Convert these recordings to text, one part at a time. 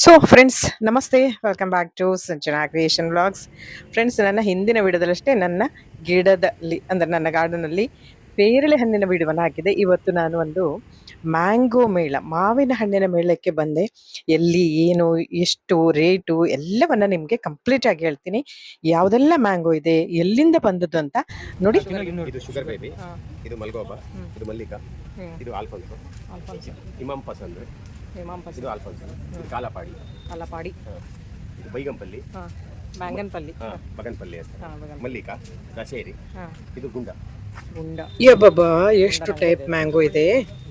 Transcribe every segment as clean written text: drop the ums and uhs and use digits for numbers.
So friends ನಮಸ್ತೆ, welcome back to Sanjana creation vlogs. Friends, ನನ್ನ ಹಿಂದಿನ ವಿಡಿಯೋದಲ್ಲಷ್ಟೇ ನನ್ನ ಗಿಡದಲ್ಲಿ ಅಂದರೆ ನನ್ನ ಗಾರ್ಡನಲ್ಲಿ ಪೇರಳೆ ಹಣ್ಣಿನ ವಿಡಿಯೋವನ್ನು ಹಾಕಿದೆ. ಇವತ್ತು ನಾನು ಒಂದು ಮ್ಯಾಂಗೋ ಮೇಳ, ಮಾವಿನ ಹಣ್ಣಿನ ಮೇಳಕ್ಕೆ ಬಂದೆ. ಎಲ್ಲಿ, ಏನು, ಎಷ್ಟು ರೇಟು ಎಲ್ಲವನ್ನ ನಿಮಗೆ ಕಂಪ್ಲೀಟ್ ಆಗಿ ಹೇಳ್ತೀನಿ. ಯಾವುದೆಲ್ಲ ಮ್ಯಾಂಗೋ ಇದೆ, ಎಲ್ಲಿಂದ ಬಂದದ್ದು ಅಂತ ನೋಡಿ. ಇದು ಶುಗರ್ ಬೇಬಿ, ಇದು ಮಲ್ಗೋಬಾ, ಇದು ಮಲ್ಲಿಕಾ, ಇದು ಆಲ್ಫೋನ್ಸೋ, ಇಮಾಮ್ ಪಸಂದ್, ಇದು ಆಲ್ಫೋನ್ಸೋ, ಇದು ಕಾಲಪಾಡಿ, ಇದು ಬೈಗಂಪಲ್ಲಿ, ಮ್ಯಾಂಗನ್ಪಲ್ಲಿ, ಬಗನ್ಪಲ್ಲಿ ಅಂತ, ಮಲ್ಲಿಕಾ, ದಶೇರಿ, ಇದು ಗುಂಡ. ಬಾಬಾ, ಎಷ್ಟು ಟೈಪ್ ಮ್ಯಾಂಗೋ ಇದೆ.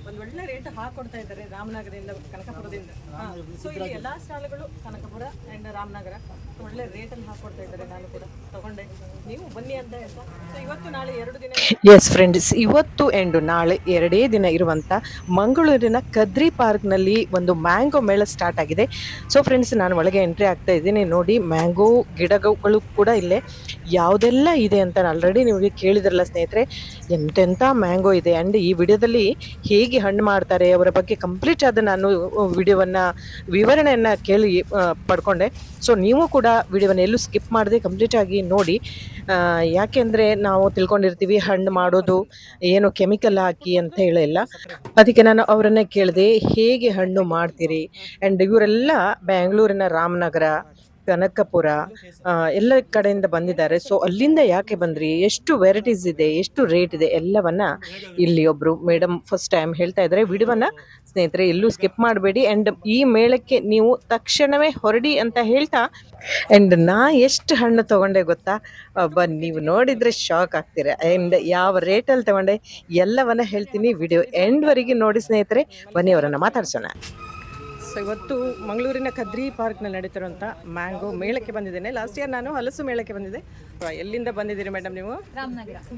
ಒಂದು ಒಳ್ಳೆ ರೇಟ್ ಹಾಕೊಡ್ತಾ ಇದ್ದಾರೆ ರಾಮನಗರದಿಂದ, ಕನಕಪುರದಿಂದ. ಸೊ ಇಲ್ಲಿ ಎಲ್ಲಾ ಸ್ಟಾಲ್ಗಳು ಕನಕಪುರ ಅಂಡ್ ರಾಮನಗರ ಒಳ್ಳೆ ರೇಟಲ್ಲಿ ಹಾಕೊಡ್ತಾ ಇದ್ದಾರೆ. ನಾನು ಕೂಡ ತಗೊಂಡೆ, ನೀವು ಬನ್ನಿ ಅಂತ ಹೇಳ್ತಾ. ಸೊ ಇವತ್ತು ನಾಳೆ 2 ದಿನ. ಎಸ್ ಫ್ರೆಂಡ್ಸ್, ಇವತ್ತು ಅಂಡ್ ನಾಳೆ 2 ದಿನ ಇರುವಂತ ಮಂಗಳೂರಿನ ಕದ್ರಿ ಪಾರ್ಕ್ನಲ್ಲಿ ಒಂದು ಮ್ಯಾಂಗೋ ಮೇಳ ಸ್ಟಾರ್ಟ್ ಆಗಿದೆ. ಸೊ ಫ್ರೆಂಡ್ಸ್, ನಾನು ಒಳಗೆ ಎಂಟ್ರಿ ಆಗ್ತಾ ಇದ್ದೀನಿ. ನೋಡಿ, ಮ್ಯಾಂಗೋ ಗಿಡಗಳು ಕೂಡ ಇಲ್ಲೇ ಯಾವುದೆಲ್ಲ ಇದೆ ಅಂತ ಆಲ್ರೆಡಿ ನಿಮಗೆ ಕೇಳಿದ್ರಲ್ಲ ಸ್ನೇಹಿತರೆ, ಎಂತೆಂಥ ಮ್ಯಾಂಗೋ ಇದೆ. ಆ್ಯಂಡ್ ಈ ವಿಡಿಯೋದಲ್ಲಿ ಹೇಗೆ ಹಣ್ಣು ಮಾಡ್ತಾರೆ ಅವರ ಬಗ್ಗೆ ಕಂಪ್ಲೀಟ್ ಆದ ನಾನು ವಿಡಿಯೋವನ್ನು ವಿವರಣೆಯನ್ನು ಕೇಳಿ ಪಡ್ಕೊಂಡೆ. ಸೊ ನೀವು ಕೂಡ ವಿಡಿಯೋವನ್ನು ಎಲ್ಲೂ ಸ್ಕಿಪ್ ಮಾಡದೆ ಕಂಪ್ಲೀಟಾಗಿ ನೋಡಿ. ಯಾಕೆಂದರೆ ನಾವು ತಿಳ್ಕೊಂಡಿರ್ತೀವಿ ಹಣ್ಣು ಮಾಡೋದು ಏನು ಕೆಮಿಕಲ್ ಹಾಕಿ ಅಂತ ಹೇಳಿಲ್ಲ. ಅದಕ್ಕೆ ನಾನು ಅವರನ್ನೇ ಕೇಳಿದೆ, ಹೇಗೆ ಹಣ್ಣು ಮಾಡ್ತೀರಿ. ಆ್ಯಂಡ್ ಇವರೆಲ್ಲ ಬೆಂಗಳೂರಿನ ರಾಮನಗರ, ಕನಕಪುರ ಎಲ್ಲ ಕಡೆಯಿಂದ ಬಂದಿದ್ದಾರೆ. ಸೊ ಅಲ್ಲಿಂದ ಯಾಕೆ ಬಂದ್ರಿ, ಎಷ್ಟು ವೆರೈಟೀಸ್ ಇದೆ, ಎಷ್ಟು ರೇಟ್ ಇದೆ ಎಲ್ಲವನ್ನ ಇಲ್ಲಿ ಒಬ್ರು ಮೇಡಮ್ ಫಸ್ಟ್ ಟೈಮ್ ಹೇಳ್ತಾ ಇದ್ದಾರೆ. ವಿಡಿಯೋವನ್ನ ಸ್ನೇಹಿತರೆ ಎಲ್ಲೂ ಸ್ಕಿಪ್ ಮಾಡಬೇಡಿ. ಆ್ಯಂಡ್ ಈ ಮೇಳಕ್ಕೆ ನೀವು ತಕ್ಷಣವೇ ಹೊರಡಿ ಅಂತ ಹೇಳ್ತಾ, ಆ್ಯಂಡ್ ನಾ ಎಷ್ಟು ಹಣ್ಣು ತಗೊಂಡೆ ಗೊತ್ತಾ, ನೀವು ನೋಡಿದ್ರೆ ಶಾಕ್ ಆಗ್ತೀರಾ. ಆ್ಯಂಡ್ ಯಾವ ರೇಟಲ್ಲಿ ತಗೊಂಡೆ ಎಲ್ಲವನ್ನ ಹೇಳ್ತೀನಿ. ವಿಡಿಯೋ ಎಂಡ್ವರೆಗೆ ನೋಡಿ ಸ್ನೇಹಿತರೆ. ಬನ್ನಿ ಅವರನ್ನು ಮಾತಾಡ್ಸೋಣ. ಸೊ ಇವತ್ತು ಮಂಗಳೂರಿನ ಕದ್ರಿ ಪಾರ್ಕ್ನಲ್ಲಿ ನಡೀತಿರುವಂಥ ಮ್ಯಾಂಗೋ ಮೇಳಕ್ಕೆ ಬಂದಿದ್ದೇನೆ. ಲಾಸ್ಟ್ ಇಯರ್ ನಾನು ಹಲಸು ಮೇಳಕ್ಕೆ ಬಂದಿದ್ದೆ. ಎಲ್ಲಿಂದ ಬಂದಿದ್ದೀರಿ ಮೇಡಮ್ ನೀವು?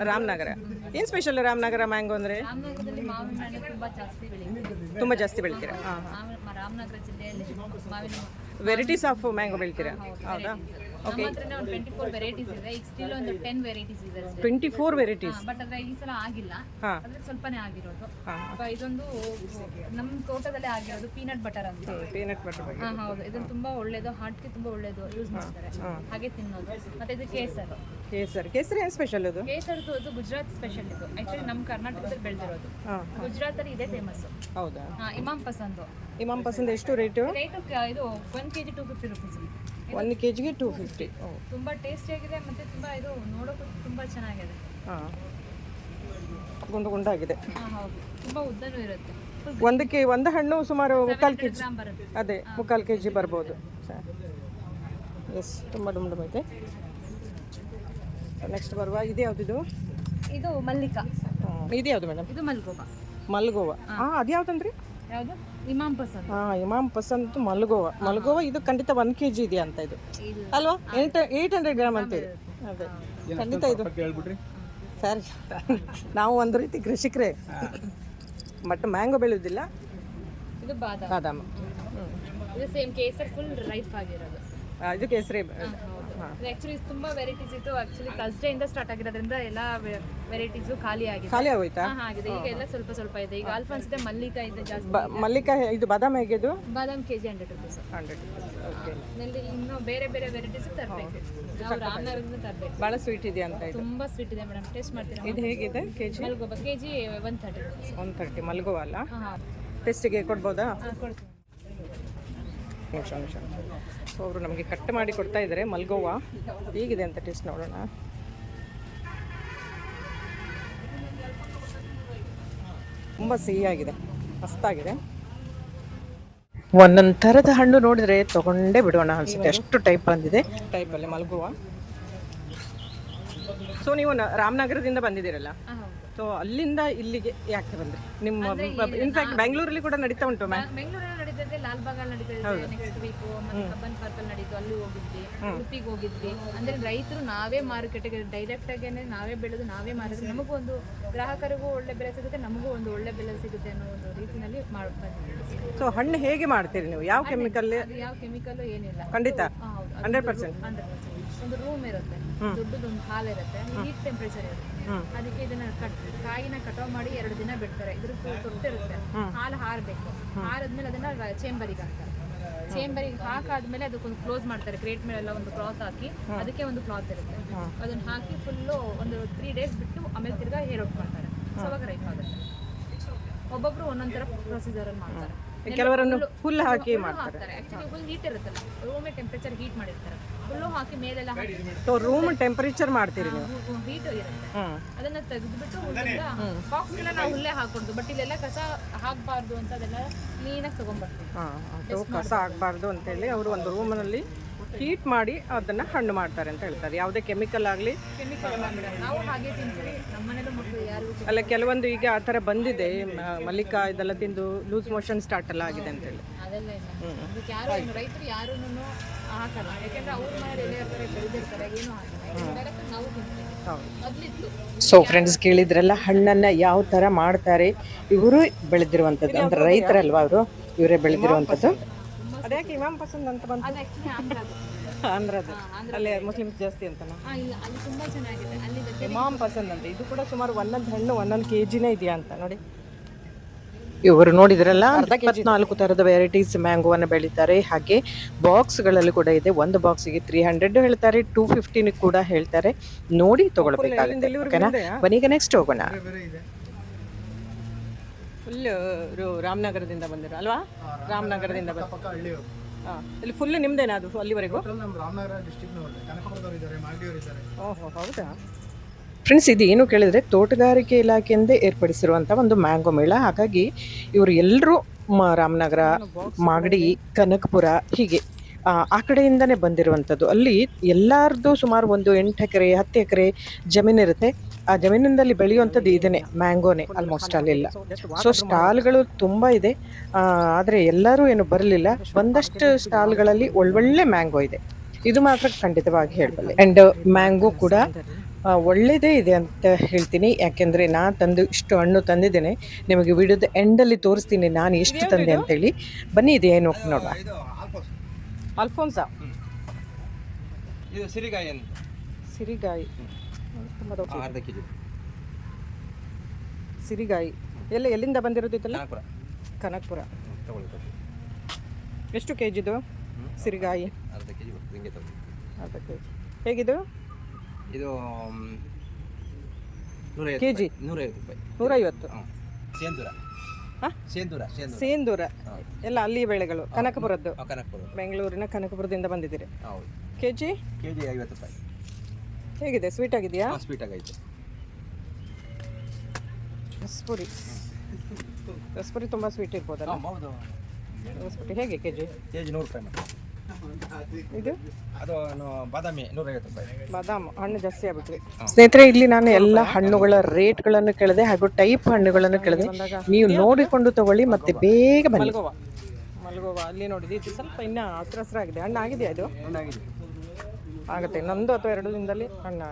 ರಾಮನಗರ. ಏನು ಸ್ಪೆಷಲ್ ರಾಮನಗರ ಮ್ಯಾಂಗೋ ಅಂದರೆ? ತುಂಬ ಜಾಸ್ತಿ ಬೆಳಿತೀರಾ? ರಾಮನಗರ ಜಿಲ್ಲೆಯಲ್ಲಿ ವೆರೈಟೀಸ್ ಆಫ್ ಮ್ಯಾಂಗೋ ಬೆಳಿತೀರಾ? ಹೌದಾ? ಓಕೆ. 24 ವೆರೈಟೀಸ್ ಇದೆ. ಈಗ ಸ್ಟಿಲ್ ಒಂದು 10 ವೆರೈಟೀಸ್ ಇದೆ. 24 ವೆರೈಟೀಸ್. ಬಟ್ ಅದ್ರ ಈ ಸಲ ಆಗಿಲ್ಲ, ಅದ್ರ ಸ್ವಲ್ಪನೇ ಆಗಿರೋದು. ಇದೊಂದು ನಮ್ಮ ತೋಟದಲ್ಲೇ ಆಗಿರೋದು ಪೀನಟ್ ಬಟರ್ ಅಂತ. ಪೀನಟ್ ಬಟರ್ ಬಗ್ಗೆ. ಹೌದು, ಇದನ್ನು ತುಂಬಾ ಒಳ್ಳೇದು, ಹಾರ್ಟ್ಗೆ ತುಂಬಾ ಒಳ್ಳೇದು, ಯೂಸ್ ಮಾಡ್ತಾರೆ, ಹಾಗೆ ತಿನ್ನೋದು. ಮತ್ತೆ ಇದು ಕೇಸರ್. ಕೇಸರಿ ಏನು ಸ್ಪೆಷಲ್ ಇದು? ಕೇಸರ್ದು ಇದು ಗುಜರಾತ್ ಸ್ಪೆಷಲ್. ಇದು ಆಕ್ಚುಲಿ ನಮ್ಮ ಕರ್ನಾಟಕದಲ್ಲಿ ಬೆಳೆದಿರೋದು. ಗುಜರಾತ್ ಅಲ್ಲಿ ಇದೇ ಫೇಮಸ್. ಹೌದಾ? ಇಮಾಮ್ ಪಸಂದ್. ಇಮಾಮ್ ಪಸಂದ್ ಎಷ್ಟು ರೇಟು? ಇದು 1 kg 250 ರುಪೀಸ್. 1 kgಗೆ 250. ತುಂಬಾ ಟೇಸ್ಟಿಯಾಗಿದೆ, ಮತ್ತೆ ತುಂಬಾ ಇದು ನೋಡೋಕೆ ತುಂಬಾ ಚೆನ್ನಾಗಿದೆ. ಗುಂಡಾಗಿದೆ. ಹೌದು, ತುಂಬಾ ಉದ್ದನೂ ಇರುತ್ತೆ. ಒಂದು ಹಣ್ಣು ಸುಮಾರು 3/4 kg ಬರುತ್ತೆ. ಅದೇ 3/4 kg ಬರ್ಬೋದು. ಎಸ್, ತುಂಬ ಡುಂಡೈತೆ. ನೆಕ್ಸ್ಟ್ ಬರುವ ಇದು ಯಾವುದಿದು? ಇದು ಮಲ್ಲಿಕಾ. ಇದು ಯಾವುದು ಮೇಡಮ್? ಇದು ಮಲ್ಗೋವಾ. ಮಲ್ಗೋವಾ. ಅದು ಯಾವ್ದಂದ್ರಿ? ಯಾವುದು? ಇಮಾಮ್ ಪಸಂದ್. ಇಮಾಮ್ ಪಸಂದ್ ಮಲ್ಗೋವಾ. ಇದು ಖಂಡಿತ 1 kg ಇದೆಯಾ ಅಂತ ಇದು ಅಲ್ವಾ? 800 ಗ್ರಾಮ್ ಅಂತ ಇದೆ. ಅದೇ ಖಂಡಿತ ಇದು. ಸರಿ, ನಾವು ಒಂದು ರೀತಿ ಕೃಷಿಕರೇ, ಬಟ್ ಮ್ಯಾಂಗೋ ಬೆಳೆಯೋದಿಲ್ಲ. ಇದು ಬಾದಾಮ್. ಇದು ಸೇಮ್ ಕೇಸರ್, ಫುಲ್ ರೈಪ್ ಆಗಿರೋದು. ಇದು ಕೇಸರಿ. ಆಕ್ಚುಲಿ ತುಂಬಾ ವೆರೈಟೀಸ್ ಇತ್ತು. ಆಕ್ಚುಲಿ ಥರ್ಸ್ಡೇ ಇಂದ ಸ್ಟಾರ್ಟ್ ಆಗಿರೋದ್ರಿಂದ ಎಲ್ಲ ವೆರೈಟೀಸು ಖಾಲಿ ಆಗೋಯ್ತಾ? ಆಗಿದೆ. ಈಗ ಎಲ್ಲ ಸ್ವಲ್ಪ ಇದೆ. ಈಗ ಆಲ್ಫಾನ್ಸ್ ಇದೆ, ಮಲ್ಲಿಕಾ ಇದೆ ಜಾಸ್ತಿ. ಮಲ್ಲಿಕಾ. ಇದು ಬಾದಾಮ್ ಹೇಗೆ? ಇದು ಬಾದಾಮ್ ಕೆಜಿ 100 ರುಪೀಸ್. 100. ಓಕೆ. ಇನ್ನು ಬೇರೆ ವೆರೈಟೀಸ್ ತರಬೇಕು. ನಾವು ರಾಮನಗರದಿಂದ ತರಬೇಕು. ಭಾಳ ಸ್ವೀಟ್ ಇದೆ ಅಂತ ಇದು. ತುಂಬಾ ಸ್ವೀಟ್ ಇದೆ ಮೇಡಮ್, ಟೇಸ್ಟ್ ಮಾಡ್ತೀರಾ? ಇದು ಹೇಗಿದೆ ಕೆಜಿ? ಮಲ್ಗೋಬಾ ಕೆಜಿ 130 ರುಪೀಸ್. 130 ಮಲ್ಗೋವಾ ಅಲ್ಲ? ಟೆಸ್ಟಿಗೆ ಕೊಡ್ಬೋದಾ? ಕೊಡ್ತೀನಿ. ನಿಮಿಷ. ಸೊ ಅವರು ನಮಗೆ ಕಟ್ ಮಾಡಿ ಕೊಡ್ತಾ ಇದ್ದಾರೆ ಮಲ್ಗೋವಾ. ಹೇಗಿದೆ ಅಂತ ಟೇಸ್ಟ್ ನೋಡೋಣ. ತುಂಬ ಸಿಹಿಯಾಗಿದೆ, ಮಸ್ತಾಗಿದೆ. ಒಂದೊಂದು ಥರದ ಹಣ್ಣು ನೋಡಿದರೆ ತೊಗೊಂಡೇ ಬಿಡೋಣ ಅನಿಸುತ್ತೆ, ಅಷ್ಟು ಟೈಪ್ ಬಂದಿದೆ. ಟೈಪಲ್ಲಿ ಮಲ್ಗೋವಾ. ಸೊ ನೀವು ರಾಮನಗರದಿಂದ ಬಂದಿದ್ದೀರಲ್ಲ, ಸೊ ಅಲ್ಲಿಂದ ಇಲ್ಲಿಗೆ ಯಾಕೆ ಬಂದ್ರಿ? ನಿಮ್ಮ ಇನ್ಫ್ಯಾಕ್ಟ್ ಬೆಂಗಳೂರಲ್ಲಿ ಕೂಡ ನಡೀತಾ ಉಂಟು ಮ್ಯಾಮ್? ಬೆಂಗಳೂರಲ್ಲಿ ನಡೀತಿದೆ, ಲಾಲ್ಬಾಗಲ್ಲಿ ನಡೀತಿದೆ. ನೆಕ್ಸ್ಟ್ ವೀಕ್ ಮತ್ತೆ ಕಬ್ಬನ್ ಪಾರ್ಕಲ್ಲಿ ನಡೀತು, ಅಲ್ಲಿ ಹೋಗಿದ್ವಿ. ಉಡುಪಿಗೆ ಹೋಗಿದ್ವಿ. ಅಂದ್ರೆ ರೈತರು ನಾವೇ ಮಾರುಕಟ್ಟೆಗೆ ಡೈರೆಕ್ಟ್ ಆಗೇನೆ ನಾವೇ ಬೆಳೆದು ನಾವೇ ಮಾರಿದ್ರೆ ನಮಗೂ ಒಂದು ಗ್ರಾಹಕರಿಗೂ ಒಳ್ಳೆ ಬೆಲೆ ಸಿಗುತ್ತೆ, ನಮಗೂ ಒಂದು ಒಳ್ಳೆ ಬೆಲೆ ಸಿಗುತ್ತೆ ಅನ್ನೋ ಒಂದು ರೀತಿಯಲ್ಲಿ ಬಂದಿದ್ದೀವಿ. ಸೊ ಹಣ್ಣು ಹೇಗೆ ಮಾಡ್ತೀರಿ ನೀವು? ಯಾವ ಕೆಮಿಕಲ್? ಯಾವ ಕೆಮಿಕಲ್ ಏನಿಲ್ಲ, ಖಂಡಿತ 100%. ಒಂದು ರೂಮ್ ಇರುತ್ತೆ, ದೊಡ್ಡದೊಂದು ಹಾಲ್ ಇರುತ್ತೆ, ಹೀಟ್ ಟೆಂಪರೇಚರ್ ಇರುತ್ತೆ. ಅದಕ್ಕೆ ಇದನ್ನ ಕಾಯಿನ ಕಟಾವ್ ಮಾಡಿ 2 ದಿನ ಬಿಡ್ತಾರೆ. ಇದ್ರ ತೊಟ್ಟಿರುತ್ತೆ, ಹಾಲು ಹಾರಬೇಕು. ಹಾರದ್ಮೇಲೆ ಅದನ್ನ ಚೇಂಬರಿಗೆ ಹಾಕ್ತಾರೆ. ಚೇಂಬರಿಗೆ ಹಾಕಾದ್ಮೇಲೆ ಅದಕ್ಕೊಂದು ಕ್ಲೋಸ್ ಮಾಡ್ತಾರೆ, ಕ್ರೇಟ್ ಮೇಲೆಲ್ಲ ಒಂದು ಕ್ಲಾತ್ ಹಾಕಿ ಅದಕ್ಕೆ ಒಂದು ಕ್ಲಾತ್ ಇರುತ್ತೆ, ಅದನ್ನ ಹಾಕಿ ಫುಲ್ಲು ಒಂದು 3 days ಬಿಟ್ಟು ಆಮೇಲೆ ತಿರ್ಗಾ ಹೇರ್ ಔಟ್ ಮಾಡ್ತಾರೆ. ಸೊ ಅವಾಗ ರೈಪ್ ಆಗುತ್ತೆ. ಒಬ್ಬೊಬ್ರು ಒಂದೊಂದ್ ತರ ಪ್ರೊಸೀಜರ್ ಅಲ್ಲಿ ಮಾಡ್ತಾರೆ. ಕೆಲವರನ್ನು ಹುಲ್ಲು ಹಾಕಿ ಮಾಡ್ತಾರೆ. ಆಕ್ಚುಲಿ ಫುಲ್ ಹೀಟ್ ಇರುತ್ತಲ್ಲ, ರೂಮೇ ಟೆಂಪರೇಚರ್ ಹೀಟ್ ಮಾಡಿರ್ತಾರೆ, ಹುಲ್ಲು ಹಾಕಿ ಮೇಲೆಲ್ಲ ಹಾಕಿ ರೂಮ್ ಟೆಂಪರೇಚರ್ ಮಾಡ್ತೀರಿ ನೀವು? ಹೀಟ್ ಇರುತ್ತೆ, ಅದನ್ನ ತೆಗೆದ್ಬಿಟ್ಟು ಹುಲ್ಲಿಂದ ಬಾಕ್ಸ್ಗೆಲ್ಲ ನಾವು ಹುಲ್ಲೇ ಹಾಕೊಡ್ದು. ಬಟ್ ಇಲ್ಲೆಲ್ಲ ಕಸ ಹಾಕಬಾರ್ದು ಅಂತ ಅದೆಲ್ಲ ಕ್ಲೀನಾಗಿ ತಗೊಂಡ್ಬರ್ತೀವಿ. ಅದು ಕಸ ಆಗಬಾರ್ದು ಅಂತೇಳಿ ಅವರು ಒಂದು ರೂಮ್ನಲ್ಲಿ ಹೀಟ್ ಮಾಡಿ ಅದನ್ನು ಹಣ್ಣು ಮಾಡ್ತಾರೆ ಅಂತ ಹೇಳ್ತಾರೆ. ಯಾವುದೇ ಕೆಮಿಕಲ್ ಆಗಲಿ ನಾವು ಹಾಗೆ ತಿಂತೀವಿ, ನಮ್ಮನೇಲೂ ಮಕ್ಕಳು ಯಾರಿಗೂ ಅಲ್ಲ. ಕೆಲವೊಂದು ಈಗ ಆ ಥರ ಬಂದಿದೆ, ಮಲ್ಲಿಕಾ ಇದೆಲ್ಲ ತಿಂದು ಲೂಸ್ ಮೋಷನ್ ಸ್ಟಾರ್ಟ್ ಎಲ್ಲ ಆಗಿದೆ ಅಂತೇಳಿ. ಅದೆಲ್ಲ ಇಲ್ಲ. ಅದಕ್ಕೆ ಯಾರು ರೈತರು ಯಾರೂ ಹಾಕಲ್ಲ, ಯಾಕೆಂದ್ರೆ ಅವ್ರ ಮನೇಲಿ ಎಲೆ ಇರ್ತಾರೆ, ಬೆಳೆದಿರ್ತಾರೆ, ಏನೂ ಹಾಕಲ್ಲ. ಡೈರೆಕ್ಟ್ ನಾವು ತಿಂತೀವಿ. ಮೊದಲಿತ್ತು. ಸೊ ಫ್ರೆಂಡ್ಸ್, ಕೇಳಿದ್ರಲ್ಲ ಹಣ್ಣನ್ನು ಯಾವ ಥರ ಮಾಡ್ತಾರೆ. ಇವರು ಬೆಳೆದಿರುವಂಥದ್ದು ಅಂದ್ರೆ ರೈತರಲ್ವಾ, ಅವರು ಇವರೇ ಬೆಳೆದಿರುವಂಥದ್ದು. ಅದ್ಯಾಕೆ ಇಮಾಮ್ ಪಸಂದ್ ಅಂತ ಬಂತು? ಅದು ಆ್ಯಕ್ಚುಲಿ ಆಂಧ್ರದು. ಆಂಧ್ರದ್ದು, ಅಲ್ಲೇ ಮುಸ್ಲಿಮ್ಸ್ ಜಾಸ್ತಿ ಅಂತನಾ? ಇಲ್ಲ, ಅಲ್ಲಿ ತುಂಬ ಚೆನ್ನಾಗಿದೆ. ಅಲ್ಲಿ ಇಮಾಮ್ ಪಸಂದ್ ಅಂತ. ಇದು ಕೂಡ ಸುಮಾರು ಒಂದೊಂದು ಹಣ್ಣು 1 kg ಇದೆಯಾ ಅಂತ ನೋಡಿ. ಇವರು ನೋಡಿದ್ರಲ್ಲ 24 ಥರದ ವೆರೈಟೀಸ್ ಮ್ಯಾಂಗೋವನ್ನು ಬೆಳೀತಾರೆ. ಹಾಗೆ ಬಾಕ್ಸ್ಗಳಲ್ಲಿ ಕೂಡ ಇದೆ. ಒಂದು ಬಾಕ್ಸಿಗೆ 300 ಹೇಳ್ತಾರೆ, 250 ಕೂಡ ಹೇಳ್ತಾರೆ. ನೋಡಿ ತಗೊಳ್ಬೇಕಾಗುತ್ತೆ. ಓಕೆನಾ? ಬನ್ನೀಗ ನೆಕ್ಸ್ಟ್ ಹೋಗೋಣ. ಫುಲ್ ರಾಮನಗರದಿಂದ ಬಂದಿರೋ ಅಲ್ವಾ? ರಾಮನಗರದಿಂದ ಇಲ್ಲಿ ಫುಲ್ ನಿಮ್ದೇನಾ ಅದು ಅಲ್ಲಿವರೆಗೂ? ಓಹೋ, ಹೌದಾ ಫ್ರೆಂಡ್ಸ್? ಇದು ಏನು ಕೇಳಿದರೆ ತೋಟಗಾರಿಕೆ ಇಲಾಖೆಯಿಂದ ಏರ್ಪಡಿಸಿರುವಂಥ ಒಂದು ಮ್ಯಾಂಗೋ ಮೇಳ. ಹಾಗಾಗಿ ಇವರು ಎಲ್ಲರೂ ರಾಮನಗರ, ಮಾಗಡಿ, ಕನಕಪುರ ಹೀಗೆ ಆ ಕಡೆಯಿಂದನೇ ಬಂದಿರುವಂಥದ್ದು. ಅಲ್ಲಿ ಎಲ್ಲರದ್ದು ಸುಮಾರು ಒಂದು 8 ಎಕರೆ 10 ಎಕರೆ ಜಮೀನಿರುತ್ತೆ. ಆ ಜಮೀನಿನಲ್ಲಿ ಬೆಳೆಯುವಂಥದ್ದು ಇದನ್ನೇ, ಮ್ಯಾಂಗೋನೇ ಆಲ್ಮೋಸ್ಟ್ ಅಲ್ಲೆಲ್ಲ. ಸೊ ಸ್ಟಾಲ್ಗಳು ತುಂಬ ಇದೆ, ಆದರೆ ಎಲ್ಲರೂ ಏನು ಬರಲಿಲ್ಲ. ಒಂದಷ್ಟು ಸ್ಟಾಲ್ಗಳಲ್ಲಿ ಒಳ್ಳೊಳ್ಳೆ ಮ್ಯಾಂಗೋ ಇದೆ, ಇದು ಮಾತ್ರ ಖಂಡಿತವಾಗಿ ಹೇಳಬಲ್ಲೆ. ಆ್ಯಂಡ್ ಮ್ಯಾಂಗೋ ಕೂಡ ಒಳ್ಳೆಯದೇ ಇದೆ ಅಂತ ಹೇಳ್ತೀನಿ. ಯಾಕೆಂದರೆ ನಾನು ತಂದು ಇಷ್ಟು ಹಣ್ಣು ತಂದಿದ್ದೇನೆ. ನಿಮಗೆ ವಿಡಿಯೋದ ಎಂಡಲ್ಲಿ ತೋರಿಸ್ತೀನಿ ನಾನು ಎಷ್ಟು ತಂದೆ ಅಂತೇಳಿ. ಬನ್ನಿ, ಇದು ಏನು ನೋಡುವ. ಅಲ್ಫೋನ್ಸಾ, ಇದು ಸಿರಿಗಾಯಿ ಅಂತ. ಸಿರಿಗಾಯಿ ಅರ್ಧ kg ಸಿರಿಗಾಯಿ ಎಲ್ಲಿಂದ ಬಂದಿರೋದು ಇದೆಲ್ಲ? ಕನಕಪುರ. ಎಷ್ಟು ಕೆಜಿದು ಸಿರಿಗಾಯಿ? ಅರ್ಧ kg ಬರ್ತದೆ. ಹಿಂಗೆ ತಗೊಳ್ಳಿ. ಅರ್ಧ kg. ಹೇಗಿದು? ಇದು 150 ಕೆಜಿ 150 ರೂಪಾಯಿ. 150. ಸೇಂದೂರ. ಸೇಂದೂರ ಎಲ್ಲ ಅಲ್ಲಿ ಬೆಳೆಗಳು. ಕನಕಪುರದ್ದು, ಕನಕಪುರ, ಬೆಂಗಳೂರಿನ ಕನಕಪುರದಿಂದ ಬಂದಿದ್ದೀರಿ. ಹೌದು. ಕೆಜಿ 50 ರೂಪಾಯಿ. ಹೇಗಿದೆ? ಸ್ವೀಟ್ ಆಗಿದೆಯಾ? ಸ್ವೀಟ್ ಆಗೈತೆ. ರಸಪುರಿ ತುಂಬ ಸ್ವೀಟ್ ಇರ್ಬೋದಲ್ಲ? ಹೌದು. ರಸಪುರಿ ಹೇಗೆ ಕೆಜಿ? 100 ರೂಪಾಯಿ ಮತ್ತೆ. ಇದು ಅದು ಬಾದಾಮಿ 150 ರೂಪಾಯಿ. ಬಾದಾಮ್ ಹಣ್ಣು ಜಾಸ್ತಿ ಆಗ್ಬಿಟ್ರಿ. ಸ್ನೇಹಿತರೆ, ಇಲ್ಲಿ ನಾನು ಎಲ್ಲ ಹಣ್ಣುಗಳ ರೇಟ್ಗಳನ್ನು ಕೇಳಿದೆ, ಹಾಗೂ ಟೈಪ್ ಹಣ್ಣುಗಳನ್ನು ಕೇಳಿದೆ. ನೀವು ನೋಡಿಕೊಂಡು ತಗೊಳ್ಳಿ, ಮತ್ತೆ ಬೇಗ ಬನ್ನಿ. ಮಲ್ಗೋವಾ ಅಲ್ಲಿ ನೋಡಿದ್ವಿ, ಇದು ಸ್ವಲ್ಪ ಇನ್ನೂ ಹಸಿರಾಗಿದೆ. ಹಣ್ಣು ಆಗಿದೆಯಾ? ಇದು ಆಗುತ್ತೆ, ಇನ್ನೊಂದು ಅಥವಾ 2 ದಿನದಲ್ಲಿ ಹಣ್ಣು.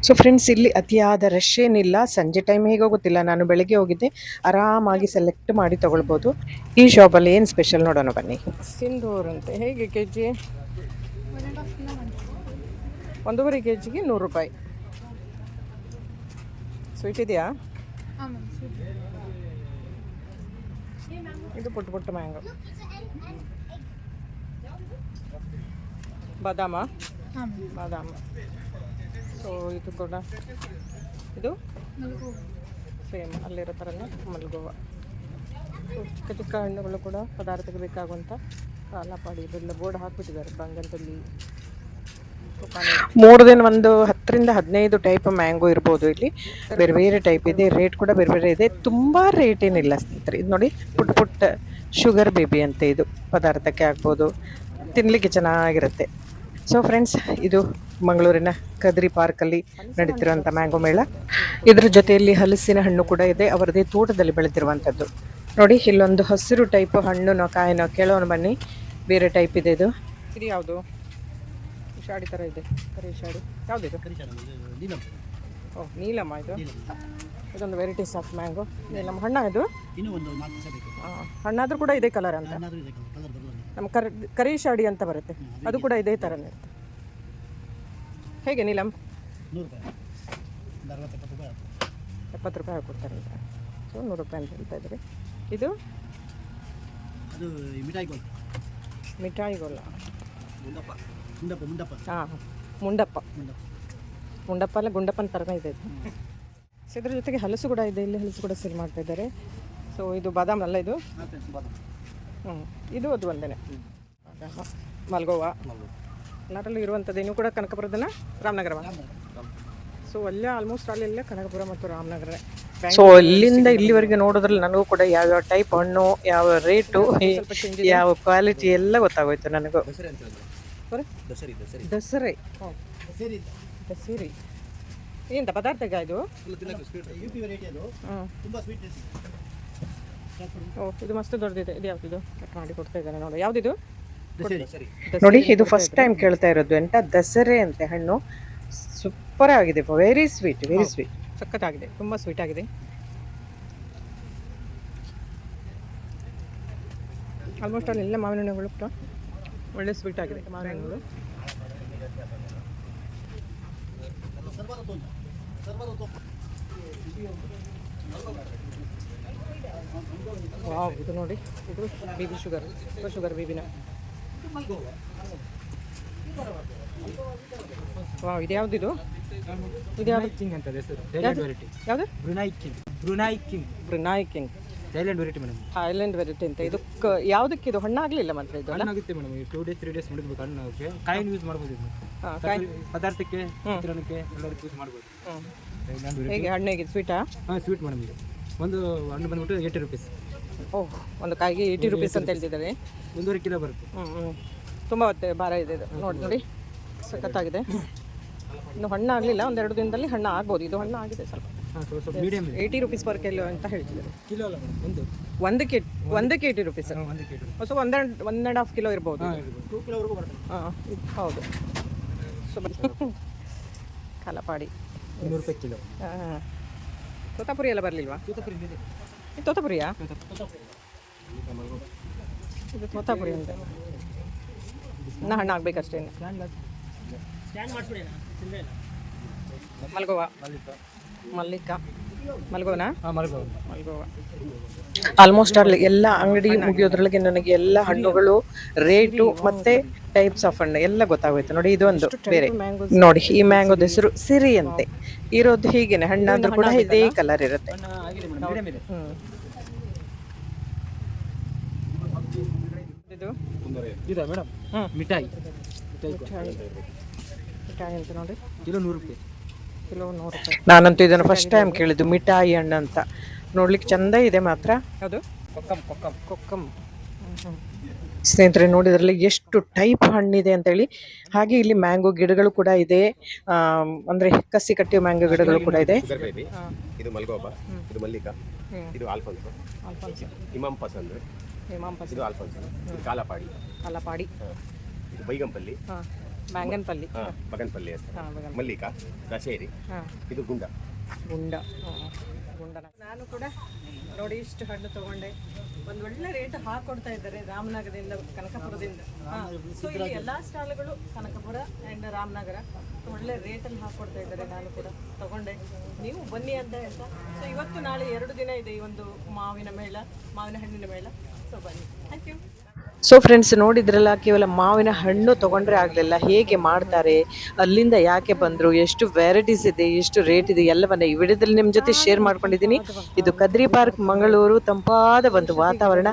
ಸೊ ಫ್ರೆಂಡ್ಸ್, ಇಲ್ಲಿ ಅತಿಯಾದ ರಶ್ ಏನಿಲ್ಲ. ಸಂಜೆ ಟೈಮ್ ಹೇಗೋ ಗೊತ್ತಿಲ್ಲ, ನಾನು ಬೆಳಗ್ಗೆ ಹೋಗಿದ್ದೆ. ಆರಾಮಾಗಿ ಸೆಲೆಕ್ಟ್ ಮಾಡಿ ತಗೊಳ್ಬೋದು. ಈ ಶಾಪಲ್ಲಿ ಏನು ಸ್ಪೆಷಲ್ ನೋಡೋಣ ಬನ್ನಿ. ಸಿಂಧೂರ್ ಅಂತೆ. ಹೇಗೆ ಕೆಜಿ? 1.5 kgಗೆ 100 ರೂಪಾಯಿ. ಸ್ವೀಟ್ ಇದೆಯಾ? ಇದು ಪುಟ್ಟ ಮ್ಯಾಂಗೋ. ಬಾದಾಮ. ಸೊ ಇದು ಕೂಡ, ಇದು ಸೇಮ್ ಅಲ್ಲಿರೋ ಥರನೇ ಮಲ್ಗೋವಾ. ಚಿಕ್ಕ ಚಿಕ್ಕ ಹಣ್ಣುಗಳು ಕೂಡ ಪದಾರ್ಥಕ್ಕೆ ಬೇಕಾಗುವಂಥ ಕಾಲಾಪಾಡಿ ಇದೆಲ್ಲ ಬೋರ್ಡ್ ಹಾಕ್ಬಿಟ್ಟಿದ್ದಾರೆ. ಬಂಗನದಲ್ಲಿ 3 ದಿನ ಒಂದು 10ರಿಂದ 15 ಟೈಪ್ ಮ್ಯಾಂಗೋ ಇರ್ಬೋದು. ಇಲ್ಲಿ ಬೇರೆ ಬೇರೆ ಟೈಪ್ ಇದೆ, ರೇಟ್ ಕೂಡ ಬೇರೆ ಬೇರೆ ಇದೆ. ತುಂಬ ರೇಟ್ ಏನಿಲ್ಲ ಸ್ನೇಹಿತರೆ. ಇದು ನೋಡಿ, ಪುಟ್ಟ ಶುಗರ್ ಬೇಬಿ ಅಂತ. ಇದು ಪದಾರ್ಥಕ್ಕೆ ಆಗ್ಬೋದು, ತಿನ್ನಲಿಕ್ಕೆ ಚೆನ್ನಾಗಿರುತ್ತೆ. ಸೊ ಫ್ರೆಂಡ್ಸ್, ಇದು ಮಂಗಳೂರಿನ ಕದ್ರಿ ಪಾರ್ಕಲ್ಲಿ ನಡೀತಿರುವಂಥ ಮ್ಯಾಂಗೋ ಮೇಳ. ಇದ್ರ ಜೊತೆಯಲ್ಲಿ ಹಲಸಿನ ಹಣ್ಣು ಕೂಡ ಇದೆ, ಅವರದೇ ತೋಟದಲ್ಲಿ ಬೆಳೆದಿರುವಂಥದ್ದು. ನೋಡಿ, ಇಲ್ಲೊಂದು ಹಸಿರು ಟೈಪ್ ಹಣ್ಣು ಕಾಯಿನೋ ಕೇಳೋಣ ಬನ್ನಿ. ಬೇರೆ ಟೈಪ್ ಇದೆ. ಇದು ಯಾವುದು? ಶಾಡಿ ಥರ ಇದೆ, ಕರಿ ಶಾಡಿ. ಯಾವುದಿದು? ಓಹ್, ನೀಲಮ್ಮ. ಇದೊಂದು ವೆರೈಟೀಸ್ ಆಫ್ ಮ್ಯಾಂಗೋ. ನಮ್ಮ ಹಣ್ಣ ಇದು ಹಣ್ಣಾದರೂ ಕೂಡ ಇದೇ ಕಲರ್ ಅಂತ. ನಮ್ಮ ಕರಿ ಶಾಡಿ ಅಂತ ಬರುತ್ತೆ, ಅದು ಕೂಡ ಇದೇ ಥರನೇ ಇರುತ್ತೆ. ಹೇಗೆ ನೀಲಮ್? 70 ರೂಪಾಯಿ ಹಾಕ್ಕೊಡ್ತಾರೆ ಅಂತ. ಸೊ 100 ರೂಪಾಯಿ ಅಂತ ಹೇಳ್ತಾ ಇದ್ದಾರೆ. ಇದು ಅದು ಮಿಠಾಯಿ ಗೋಲ್ ಮಿಠಾಯಿ ಗೊಲ್ಲ. ಮುಂಡಪ್ಪ ಮುಂಡಪ್ಪ ಮುಂಡಪ್ಪ ಹಾಂ, ಮುಂಡಪ್ಪ ಮುಂಡಪ್ಪ ಮುಂಡಪ್ಪ ಅಲ್ಲ, ಗುಂಡಪ್ಪನ ಥರನೇ ಇದೆ ಇದು. ಸೊ ಇದ್ರ ಜೊತೆಗೆ ಹಲಸು ಕೂಡ ಇದೆ, ಇಲ್ಲಿ ಹಲಸು ಕೂಡ ಸೇಲ್ ಮಾಡ್ತಾ ಇದ್ದಾರೆ. ಸೊ ಇದು ಬಾದಾಮ್ ಅಲ್ಲ ಇದು. ಇದು ಅದು ಒಂದೇ ಮಲ್ಗೋವಾ. ಎಲ್ಲರಲ್ಲೂ ಇರುವಂಥದ್ದು. ನೀವು ಕೂಡ ಕನಕಪುರದನ ರಾಮನಗರವ. ಸೊ ಅಲ್ಲೇ ಆಲ್ಮೋಸ್ಟ್ ಅಲ್ಲೆಲ್ಲ ಕನಕಪುರ ಮತ್ತು ರಾಮನಗರ. ಸೊ ಇಲ್ಲಿಂದ ಇಲ್ಲಿವರೆಗೆ ನೋಡೋದ್ರಲ್ಲಿ ನನಗೂ ಕೂಡ ಯಾವ್ಯಾವ ಟೈಪ್ ಹಣ್ಣು, ಯಾವ ರೇಟು, ಯಾವ ಕ್ವಾಲಿಟಿ ಎಲ್ಲ ಗೊತ್ತಾಗೋಯ್ತು ನನಗೂ. ದಸರೆ ದಸರಿ ಎಂತ ಪದಾರ್ಥಗ ಇದು? ಓ, ಇದು ಮಸ್ತ್ ದೊಡ್ಡದಿದೆ. ಇದು ಯಾವ್ದು ಕಟ್ ಮಾಡಿ ಕೊಡ್ತಾ ಇದ್ದಾರೆ ನೋಡಿ. ಯಾವುದಿದು ನೋಡಿ? ಇದು ಫಸ್ಟ್ ಟೈಮ್ ಕೇಳ್ತಾ ಇರೋದು. ಎಂತ ದಸರೆ ಅಂತೆ ಹಣ್ಣು. ಸೂಪರ್ ಆಗಿದೆ, ವೆರಿ ಸ್ವೀಟ್, ವೆರಿ ಸ್ವೀಟ್, ಸಖತ್ತಾಗಿದೆ, ತುಂಬ ಸ್ವೀಟ್ ಆಗಿದೆ. ಆಲ್ಮೋಸ್ಟ್ ಅಲ್ಲೆಲ್ಲ ಮಾವಿನ ಹಣ್ಣುಗಳು ಕೂಡ ಒಳ್ಳೆ ಸ್ವೀಟ್ ಆಗಿದೆ. ಮಾವಿನ ಹಣ್ಣುಗಳು ವಾವ್, ಇದು ನೋಡಿ, ಇದು ಬೇಬಿ ಶುಗರ್, ಶುಗರ್ ಬೇಬಿನ. ವಾವ್, ಇದು ಯಾವ್ದಿದು? ಇದು ಯಾವ್ದು ಕಿಂಗ್ ಅಂತ ಹೆಸರು. ಯಾವುದು? Brunei king. Brunei king. Brunei king Thailand variety madam. Thailand variety ಅಂತ. ಇದು ಯಾವುದಕ್ಕೆ ಇದು ಹಣ್ಣಾಗಲಿಲ್ಲ ಮಾತ್ರ ಇದು? ಹಣ್ಣಾಗುತ್ತೆ ಮೇಡಮ್. 2 days 3 days ಮಾಡಿದ್ಬೇಕು ಹಣ್ಣಾಗುತ್ತೆ. ಕಾಯಿನ ಯೂಸ್ ಮಾಡ್ಬೋದು ಇದು. ಕಾಯಿ ಪದಾರ್ಥಕ್ಕೆ, ಚಿತ್ರಾನ್ನಕ್ಕೆ ಎಲ್ಲದಕ್ಕೆ ಯೂಸ್ ಮಾಡ್ಬೋದು. Thailand variety. ಹೇಗೆ ಹಣ್ಣು ಹೇಗಿದೆ? ಸ್ವೀಟಾ? ಹಾಂ, ಸ್ವೀಟ್ ಮೇಡಮ್. ಇದು ಒಂದು ಹಣ್ಣು ಬಂದ್ಬಿಟ್ಟು 80 rupees. ಓಹ್, ಒಂದು ಕಾಯಿಗೆ 80 rupees ಅಂತ ಹೇಳ್ತಿದ್ದಾರೆ. 1.5 kilo ಬರುತ್ತೆ. ತುಂಬ ಹೊತ್ತೆ ಭಾರ ಇದೆ ಇದು. ನೋಡಿ ನೋಡಿ, ಸಖತ್ತಾಗಿದೆ. ಇನ್ನು ಹಣ್ಣು ಆಗಲಿಲ್ಲ, 1-2 ದಿನದಲ್ಲಿ ಹಣ್ಣು ಆಗ್ಬೋದು. ಇದು ಹಣ್ಣು ಆಗಿದೆ ಸ್ವಲ್ಪ. ಹಾಂ, ಸ್ವಲ್ಪ ಮೀಡಿಯಮ್ ಇದೆ. 80 rupees per kilo ಅಂತ ಹೇಳ್ತಿದ್ದಾರೆ. ಕಿಲೋ ಅಲ್ಲ ಮೇಡಮ್, ಒಂದಕ್ಕೆ 80 rupees. 1 kilo. ಸೊ 1.5 kilo ಇರ್ಬೋದು. ಹಾಂ, 2 ಕಿಲೋವರೆಗೂ ಬರುತ್ತೆ. ಹಾಂ, ಹೌದು. ಸೊ ಕಾಲಪಾಡಿ 200 ರೂಪಾಯಿ ಕಿಲೋ. ಹಾಂ. ತೋತಾಪುರಿ ಎಲ್ಲ ಬರಲಿಲ್ವಾ? ತೋತಾಪುರಿ ಇದೆ. ಇದು ತೋತಾಪುರಿಯಾ? ಇದು ತೋತಾಪುರಿ ಅಂತ. ಇನ್ನು ಹಣ್ಣು ಆಗ್ಬೇಕಷ್ಟೇ. ಮಲ್ಗೋವಾ, ಮಲ್ಲಿಕ, ಮಲ್ಗೋನಾ? ಮಲ್ಗೋವಾ. ಆಲ್ಮೋಸ್ಟ್ ಅಲ್ಲಿ ಎಲ್ಲ ಅಂಗಡಿ ಮುಗಿಯೋದ್ರೊಳಗೆ ನನಗೆ ಎಲ್ಲ ಹಣ್ಣುಗಳು, ರೇಟು ಮತ್ತೆ ಟೈಪ್ಸ್ ಆಫ್ ಹಣ್ಣು ಎಲ್ಲ ಗೊತ್ತಾಗೋಯ್ತು. ನೋಡಿ, ಇದು ಒಂದು ಬೇರೆ ನೋಡಿ. ಈ ಮ್ಯಾಂಗೋದ ಹೆಸರು ಸಿರಿ ಅಂತೆ. ಇರೋದು ಹೀಗೇನೆ, ಹಣ್ಣಾದ್ರೂ ಕೂಡ ಇದೇ ಕಲರ್ ಇರುತ್ತೆ. ಇದು ಇದಾ ಮೇಡಮ್? ಮಿಠಾಯಿ. ಮಿಠಾಯಿ ಅಂತ ನೋಡಿ. ಕಿಲೋ 100 ರೂಪಾಯಿ. ಕಿಲೋ 100 ರೂಪಾಯಿ. ನಾನಂತೂ ಇದನ್ನು ಫಸ್ಟ್ ಟೈಮ್ ಕೇಳಿದ್ದು, ಮಿಠಾಯಿ ಹಣ್ಣು ಅಂತ. ನೋಡ್ಲಿಕ್ಕೆ ಚಂದ ಇದೆ ಮಾತ್ರ. ಯಾವುದು? ಕೊಕ್ಕಂ. ಸ್ನೇಹಿತರೆ, ನೋಡಿದ್ರಲ್ಲಿ ಎಷ್ಟು ಟೈಪ್ ಹಣ್ಣಿದೆ ಅಂತೇಳಿ. ಹಾಗೆ ಇಲ್ಲಿ ಮ್ಯಾಂಗೋ ಗಿಡಗಳು ಕೂಡ ಇದೆ, ಅಂದ್ರೆ ಕಸಿ ಕಟ್ಟಿಯ ಮ್ಯಾಂಗೋ ಗಿಡಗಳು ಕೂಡ ಇದೆ. ಇದು ಮಲ್ಗೋಬಾ, ಇದು ಮಲ್ಲಿಕಾ, ಇದು ಆಲ್ಫನ್ಸೋ, ಇಮಾಮ್ ಪಸಂದ್, ಇದು ಆಲ್ಫನ್ಸೋ, ಇದು ಕಾಲಪಾಡಿ, ಇದು ಬೈಗಂಪಲ್ಲಿ, ಮ್ಯಾಂಗನ್ಪಲ್ಲಿ, ಬಗನ್ಪಲ್ಲಿ, ಮಲ್ಲಿಕಾ, ದಶೇರಿ, ಇದು ಗುಂಡ. ನಾನು ಕೂಡ ನೋಡಿ ಇಷ್ಟು ಹಣ್ಣು ತಗೊಂಡೆ. ಒಂದು ಒಳ್ಳೆ ರೇಟ್ ಹಾಕೊಡ್ತಾ ಇದ್ದಾರೆ ರಾಮನಗರದಿಂದ, ಕನಕಪುರದಿಂದ. ಸೊ ಇಲ್ಲಿ ಎಲ್ಲಾ ಸ್ಟಾಲ್ಗಳು ಕನಕಪುರ ಅಂಡ್ ರಾಮನಗರ ಒಳ್ಳೆ ರೇಟಲ್ಲಿ ಹಾಕೊಡ್ತಾ ಇದ್ದಾರೆ. ನಾನು ಕೂಡ ತಗೊಂಡೆ, ನೀವು ಬನ್ನಿ ಅಂತ ಹೇಳ್ತಾ. ಸೊ ಇವತ್ತು ನಾಳೆ 2 ದಿನ ಇದೆ ಈ ಒಂದು ಮಾವಿನ ಹಣ್ಣಿನ ಮೇಳ. ಸೊ ಬನ್ನಿ. Thank you. ಸೊ ಫ್ರೆಂಡ್ಸ್, ನೋಡಿದ್ರಲ್ಲ, ಕೇವಲ ಮಾವಿನ ಹಣ್ಣು ತೊಗೊಂಡ್ರೆ ಆಗಲಿಲ್ಲ, ಹೇಗೆ ಮಾಡ್ತಾರೆ, ಅಲ್ಲಿಂದ ಯಾಕೆ ಬಂದರು, ಎಷ್ಟು ವೆರೈಟೀಸ್ ಇದೆ, ಎಷ್ಟು ರೇಟ್ ಇದೆ, ಎಲ್ಲವನ್ನ ಈ ವಿಡಿಯೋದಲ್ಲಿ ನಿಮ್ಮ ಜೊತೆ ಶೇರ್ ಮಾಡ್ಕೊಂಡಿದ್ದೀನಿ. ಇದು ಕದ್ರಿ ಪಾರ್ಕ್ ಮಂಗಳೂರು. ತಂಪಾದ ಒಂದು ವಾತಾವರಣ,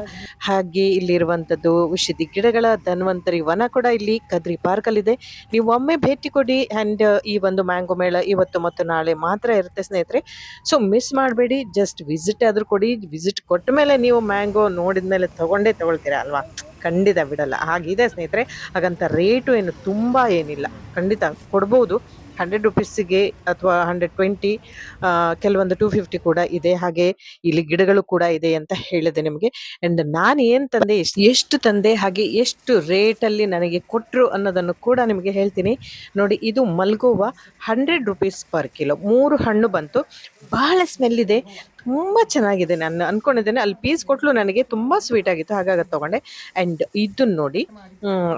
ಹಾಗೆ ಇಲ್ಲಿರುವಂಥದ್ದು ಔಷಧಿ ಗಿಡಗಳ ಧನ್ವಂತರಿ ವನ ಕೂಡ ಇಲ್ಲಿ ಕದ್ರಿ ಪಾರ್ಕಲ್ಲಿದೆ. ನೀವು ಒಮ್ಮೆ ಭೇಟಿ ಕೊಡಿ. ಆ್ಯಂಡ್ ಈ ಒಂದು ಮ್ಯಾಂಗೋ ಮೇಳ ಇವತ್ತು ಮತ್ತು ನಾಳೆ ಮಾತ್ರ ಇರುತ್ತೆ ಸ್ನೇಹಿತರೆ. ಸೊ ಮಿಸ್ ಮಾಡಬೇಡಿ, ಜಸ್ಟ್ ವಿಸಿಟ್ ಆದರೂ ಕೊಡಿ. ವಿಸಿಟ್ ಕೊಟ್ಟ ಮೇಲೆ ನೀವು ಮ್ಯಾಂಗೋ ನೋಡಿದ ಮೇಲೆ ತಗೊಳ್ತೀರಾ ಅಲ್ವಾ? ಖಂಡಿತ ಬಿಡಲ್ಲ, ಹಾಗಿದೆ ಸ್ನೇಹಿತರೆ. ಹಾಗಂತ ರೇಟು ಏನು ತುಂಬ ಏನಿಲ್ಲ, ಖಂಡಿತ ಕೊಡ್ಬೋದು. 100 ರೂಪೀಸಿಗೆ ಅಥವಾ 120, ಕೆಲವೊಂದು 250 ಕೂಡ ಇದೆ. ಹಾಗೆ ಇಲ್ಲಿ ಗಿಡಗಳು ಕೂಡ ಇದೆ ಅಂತ ಹೇಳಿದೆ ನಿಮಗೆ. ಆ್ಯಂಡ್ ನಾನು ಏನು ತಂದೆ, ಎಷ್ಟು ತಂದೆ, ಹಾಗೆ ಎಷ್ಟು ರೇಟಲ್ಲಿ ನನಗೆ ಕೊಟ್ಟರು ಅನ್ನೋದನ್ನು ಕೂಡ ನಿಮಗೆ ಹೇಳ್ತೀನಿ. ನೋಡಿ, ಇದು ಮಲ್ಗೋವಾ 100 ರೂಪೀಸ್ per kilo. 3 ಹಣ್ಣು ಬಂತು. ಬಹಳ ಸ್ಮೆಲ್ ಇದೆ, ತುಂಬ ಚೆನ್ನಾಗಿದೆ. ನಾನು ಅಂದ್ಕೊಂಡಿದ್ದೇನೆ ಅಲ್ಲಿ ಪೀಸ್ ಕೊಟ್ಟಲು ನನಗೆ ತುಂಬ ಸ್ವೀಟ್ ಆಗಿತ್ತು, ಹಾಗಾಗಿ ಅದು ತೊಗೊಂಡೆ. ಆ್ಯಂಡ್ ಇದನ್ನು ನೋಡಿ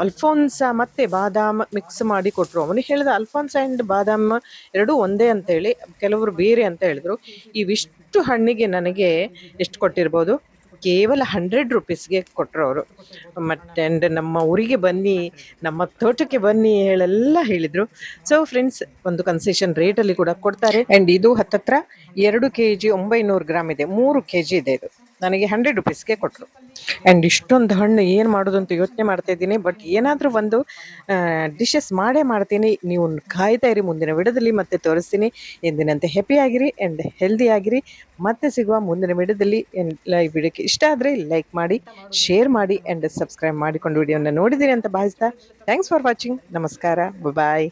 ಅಲ್ಫೋನ್ಸ ಮತ್ತು ಬಾದಾಮ್ ಮಿಕ್ಸ್ ಮಾಡಿ ಕೊಟ್ಟರು. ಅವನಿಗೆ ಹೇಳಿದ ಅಲ್ಫೋನ್ಸ ಆ್ಯಂಡ್ ಬಾದಾಮ್ ಎರಡೂ ಒಂದೇ ಅಂತೇಳಿ, ಕೆಲವರು ಬೇರೆ ಅಂತ ಹೇಳಿದ್ರು. ಇವಿಷ್ಟು ಹಣ್ಣಿಗೆ ನನಗೆ ಎಷ್ಟು ಕೊಟ್ಟಿರ್ಬೋದು, ಕೇವಲ 100 ರುಪೀಸ್ಗೆ ಕೊಟ್ಟರು ಅವರು. ಮತ್ತು ಆ್ಯಂಡ್ ನಮ್ಮ ಊರಿಗೆ ಬನ್ನಿ, ನಮ್ಮ ತೋಟಕ್ಕೆ ಬನ್ನಿ ಹೇಳೆಲ್ಲ ಹೇಳಿದರು. ಸೊ ಫ್ರೆಂಡ್ಸ್, ಒಂದು ಕನ್ಸೆಷನ್ ರೇಟಲ್ಲಿ ಕೂಡ ಕೊಡ್ತಾರೆ. ಆ್ಯಂಡ್ ಇದು ಹತ್ತತ್ರ 2 kg 900 ಗ್ರಾಮ್ ಇದೆ, 3 kg ಇದೆ. ಇದು ನನಗೆ 100 ರುಪೀಸ್ಗೆ ಕೊಟ್ಟರು. ಆ್ಯಂಡ್ ಇಷ್ಟೊಂದು ಹಣ್ಣು ಏನು ಮಾಡೋದು ಅಂತ ಯೋಚನೆ ಮಾಡ್ತಾ ಇದ್ದೀನಿ. ಬಟ್ ಏನಾದರೂ ಒಂದು ಡಿಶಸ್ ಮಾಡೇ ಮಾಡ್ತೀನಿ. ನೀವು ಕಾಯ್ತಾ ಇರಿ, ಮುಂದಿನ ವಿಡಿಯೋದಲ್ಲಿ ಮತ್ತೆ ತೋರಿಸ್ತೀನಿ. ಎಂದಿನಂತೆ ಹ್ಯಾಪಿ ಆಗಿರಿ ಆ್ಯಂಡ್ ಹೆಲ್ದಿ ಆಗಿರಿ. ಮತ್ತೆ ಸಿಗುವ ಮುಂದಿನ ವಿಡಿಯೋದಲ್ಲಿ. ಈ ವಿಡಿಯೋಕ್ಕೆ ಇಷ್ಟ ಆದರೆ ಲೈಕ್ ಮಾಡಿ, ಶೇರ್ ಮಾಡಿ ಆ್ಯಂಡ್ ಸಬ್ಸ್ಕ್ರೈಬ್ ಮಾಡಿಕೊಂಡು ವಿಡಿಯೋನ ನೋಡಿದ್ದೀರಿ ಅಂತ ಭಾವಿಸ್ತಾ ಥ್ಯಾಂಕ್ಸ್ ಫಾರ್ ವಾಚಿಂಗ್. ನಮಸ್ಕಾರ, ಬಾಯ್.